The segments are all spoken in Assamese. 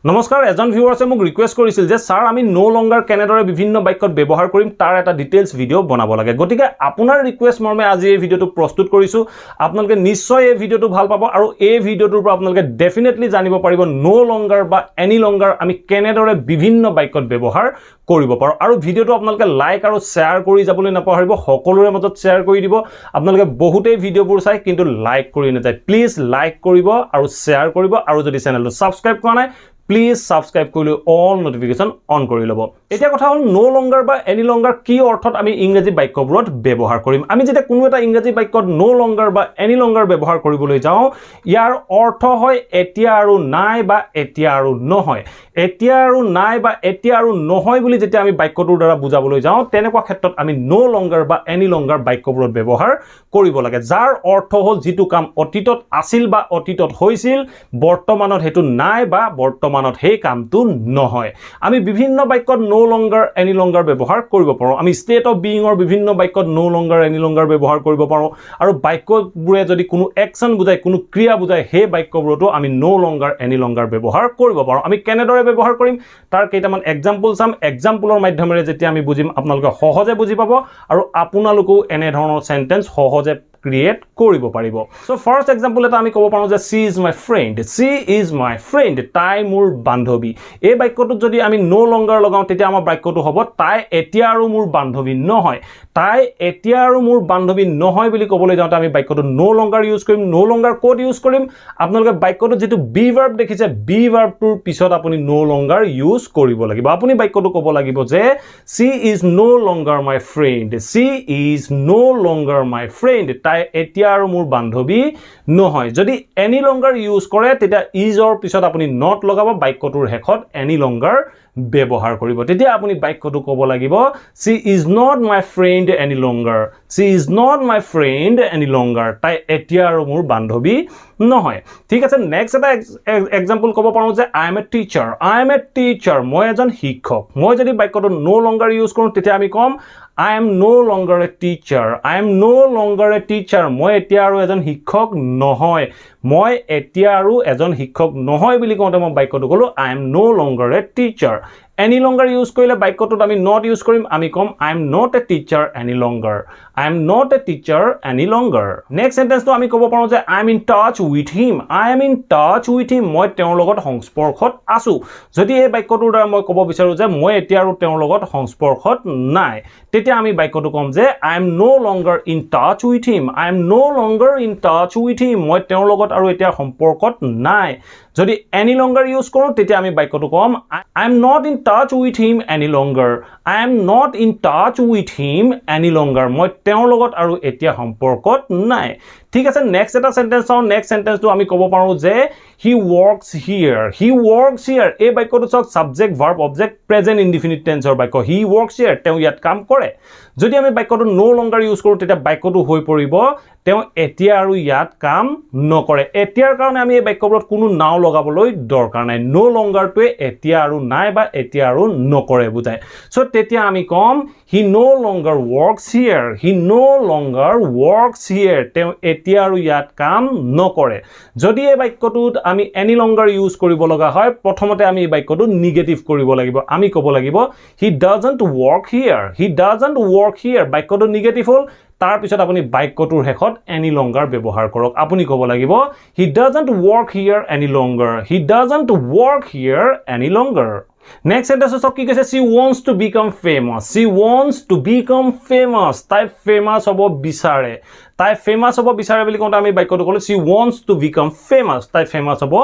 নমস্কাৰ এজন ভিউৱাৰ্সে মোক ৰিকুৱেষ্ট কৰিছিল যে স্যাৰ আমি নো লংগাৰ কেনেদৰে বিভিন্ন বাক্যত ব্যৱহাৰ কৰিম তাৰ এটা ডিটেইলছ ভিডিও বনাব লাগে গতিকে আপোনাৰ ৰিকুৱেষ্ট মৰ্মে আজি এই ভিডিওটো প্ৰস্তুত কৰিছো আপোনালোকে নিশ্চয় এই ভিডিওটো ভাল পাব আৰু এই ভিডিওটোৰ পৰা আপোনালোকে ডেফিনেটলি জানিব পাৰিব নো লংগাৰ বা এনি লংগাৰ আমি কেনেদৰে বিভিন্ন বাক্যত ব্যৱহাৰ কৰিব পাৰো আৰু ভিডিওটো আপোনালোকে লাইক আৰু শেয়াৰ কৰি যাবলৈ নাপাহৰিব সকলোৰে মাজত শেয়াৰ কৰি দিব আপোনালোকে বহুতেই ভিডিওবোৰ চাই কিন্তু লাইক কৰি নাযায় প্লিজ লাইক কৰিব আৰু শেয়াৰ কৰিব আৰু যদি চেনেলটো সাবস্ক্ৰাইব কৰা নাই Please subscribe কৰি all notification on কৰি লব এতিয়া কথা হল no longer বা any longer কি অৰ্থত আমি ইংৰাজী বাক্যবোৰত ব্যৱহাৰ কৰিম আমি যেতিয়া কোনো এটা ইংৰাজী বাক্যত no longer বা any longer ব্যৱহাৰ কৰিবলৈ যাওঁ ইয়াৰ অৰ্থ হয় এতিয়া আৰু নাই বা এতিয়া আৰু নহয় এতিয়া আৰু নাই বা এতিয়া আৰু নহয় বুলি যেতিয়া আমি বাক্যটোৰ দ্বাৰা বুজাবলৈ যাওঁ তেনেকুৱা ক্ষেত্ৰত আমি no longer বা any longer বাক্যবোৰত ব্যৱহাৰ কৰিব লাগে যাৰ অৰ্থ হল যেটো কাম অতীতত আছিল বা অতীতত হৈছিল বৰ্তমানত হেতু নাই বা বৰ্তমানত সেই কামটো নহয় আমি বিভিন্ন বাক্যত no longer any longer ব্যৱহাৰ কৰিব পাৰো আমি state of being ৰ বিভিন্ন বাক্যত no longer any longer ব্যৱহাৰ কৰিব পাৰো আৰু বাক্যবোৰে যদি কোনো অ্যাকশন বুজায় কোনো ক্ৰিয়া বুজায় সেই বাক্যবোৰতো আমি no longer any longer ব্যৱহাৰ কৰিব পাৰো আমি কেনেদৰে ব্যৱহাৰ কৰিম তাৰ কেইটামান এক্সাম্পল চাম এক্সাম্পলৰ মাধ্যমেৰে যেতিয়া আমি বুজিম আপোনালোকে সহজে বুজি পাব আৰু আপোনালোকও এনে ধৰণৰ সেন্টেন্স সহজে create কৰিব পাৰিব so first example এটা আমি ক'ব পাৰো যে she is my friend তাই মোৰ বান্ধৱী এই বাক্যটোত যদি আমি no longer লগাও তেতিয়া আমাৰ বাক্যটো হ'ব তাই এতিয়া আৰু মোৰ বান্ধৱী নহয় তাই এতিয়া আৰু মোৰ বান্ধৱী নহয় বুলি ক'বলৈ যাওঁতে আমি বাক্যটো no longer ইউজ কৰিম no longer কোড ইউজ কৰিম আপোনালোকে বাক্যটো যেটো be verb দেখিছে be verb টোৰ পিছত আপুনি no longer ইউজ কৰিব লাগিব আপুনি বাক্যটো ক'ব লাগিব যে she is no longer my friend she is no longer my friend তাই এতিয়া আৰু মোৰ বান্ধৱী নহয় যদি any longer ইউজ কৰে তেতিয়া is ৰ পিছত আপুনি not লগাব বাক্যটোৰ শেষত any longer ব্যৱহাৰ কৰিব তেতিয়া আপুনি বাক্যটো ক'ব লাগিব she is not my friend any longer she is not my friend any longer তাই এতিয়া আৰু মোৰ বান্ধৱী নহয় ঠিক আছে নেক্সট এটা এক্সাম্পল ক'ব পাৰো যে I am a teacher মই এজন শিক্ষক মই যদি বাক্যটো no longer ইউজ কৰো তেতিয়া আমি কম I am no longer a teacher মই এতিয়া আৰু এজন শিক্ষক নহয় মই এতিয়া আৰু এজন শিক্ষক নহয় বুলি কওঁতে মই বাক্যটো কলো I am no longer a teacher any longer use কৰিলে বাক্যটোত আমি not ইউজ কৰিম আমি কম I am not a teacher any longer next sentence টো আমি ক'ব পাৰো যে I am in touch with him মই তেওঁৰ লগত সংস্পৰ্শত আছো যদি এই বাক্যটোৰ দ্বাৰা মই ক'ব বিচাৰো যে মই এতিয়া আৰু তেওঁৰ লগত সংস্পৰ্শত নাই তেতিয়া আমি বাক্যটো কম যে I am no longer in touch with him মই তেওঁৰ লগত আৰু এতিয়া সম্পৰ্কত নাই যদি any longer ইউজ কৰো তেতিয়া আমি বাক্যটো কম I am not in touch with him any longer মই তেওঁৰ লগত আৰু এতিয়া সম্পৰ্কত নাই ঠিক আছে নেক্সট এটা সেন্টেন্স চাও নেক্সট সেন্টেন্সটো আমি ক'ব পাৰো যে he works here এই বাক্যটো চাওক subject verb object present indefinite টেন্সৰ বাক্য he works here তেওঁ ইয়াত কাম কৰে যদি আমি বাক্যটো no longer ইউজ কৰো তেতিয়া বাক্যটো হৈ পৰিব তেওঁ এতিয়া আৰু ইয়াত কাম নকৰে এতিয়াৰ কাৰণে আমি এই বাক্যবোৰত কোনো নাও লগাবলৈ দৰকাৰ নাই no longer টোৱে এতিয়া আৰু নাই বা এতিয়া আৰু নকৰে বুজায় সো তেতিয়া আমি কম he no longer works here তেওঁ এতিয়া আৰু ইয়াত কাম নকৰে যদি এই বাক্যটোত আমি any longer ইউজ কৰিব লগা হয় প্ৰথমতে আমি এই বাক্যটো নিগেটিভ কৰিব লাগিব আমি ক'ব লাগিব he doesn't work here বাক্যটো নিগেটিভ হ'ল তাৰ পিছত আপুনি বাক্যটোৰ শেষত any longer ব্যৱহাৰ কৰক আপুনি ক'ব লাগিব he doesn't work here any longer next sentence is কি কৈছে she wants to become famous তাই famous হ'ব বিচাৰে বুলি কোনটা আমি বাক্যটো ক'লো she wants to become famous তাই famous হ'ব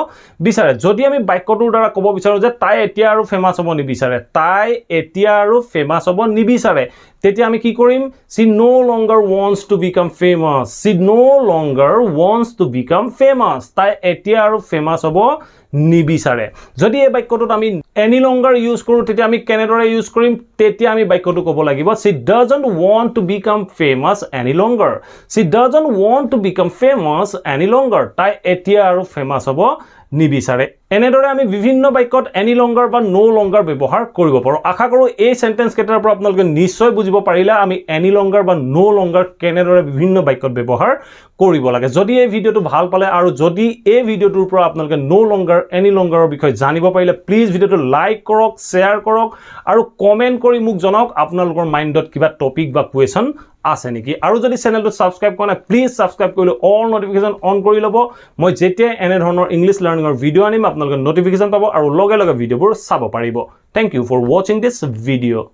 বিচাৰে যদি আমি বাক্যটোৰ দ্বাৰা ক'ব বিচাৰো যে তাই এতিয়া আৰু famous হ'ব নিবিচাৰে তেতিয়া আমি কি কৰিম she no longer wants to become famous তাই এতিয়া আৰু famous হ'ব নিবিচাৰে যদি এই বাক্যটোত আমি any longer ইউজ কৰো তেতিয়া আমি কেনেদৰে ইউজ কৰিম তেতিয়া আমি বাক্যটো ক'ব লাগিব she doesn't want to become famous any longer তাই এতিয়া আৰু famous হ'ব নিবিচাৰে এনেদৰে আমি বিভিন্ন বাক্যত এনি লংগাৰ বা নো লংগাৰ ব্যৱহাৰ কৰিব পাৰো আশা কৰো এই সেন্টেন্স কেইটাৰ পৰা আপোনালোকে নিশ্চয় বুজিব পাৰিলে আমি এনি লংগাৰ বা নো লংগাৰ কেনেদৰে বিভিন্ন বাক্যত ব্যৱহাৰ কৰিব লাগে যদি এই ভিডিওটো ভাল পালে আৰু যদি এই ভিডিওটোৰ পৰা আপোনালোকে নো লংগাৰ এনি লংগাৰৰ বিষয়ে জানিব পাৰিলে প্লিজ ভিডিওটো লাইক কৰক শেয়াৰ কৰক আৰু কমেন্ট কৰি মোক জনাওক আপোনালোকৰ মাইন্ডত কিবা টপিক বা কোৱেশ্চন আছে নেকি আৰু যদি চেনেলটো সাবস্ক্ৰাইব কৰা নাই প্লিজ সাবস্ক্ৰাইব কৰিলে অল নোটিফিকেশন অন কৰি লব মই যেতিয়া এনে ধৰণৰ ইংলিশ লাৰ্নিংৰ ভিডিও আনিম আপোনালোকে নোটিফিকেশন পাব আৰু লগে লগে ভিডিওবোৰ চাব পাৰিব thank you for watching this video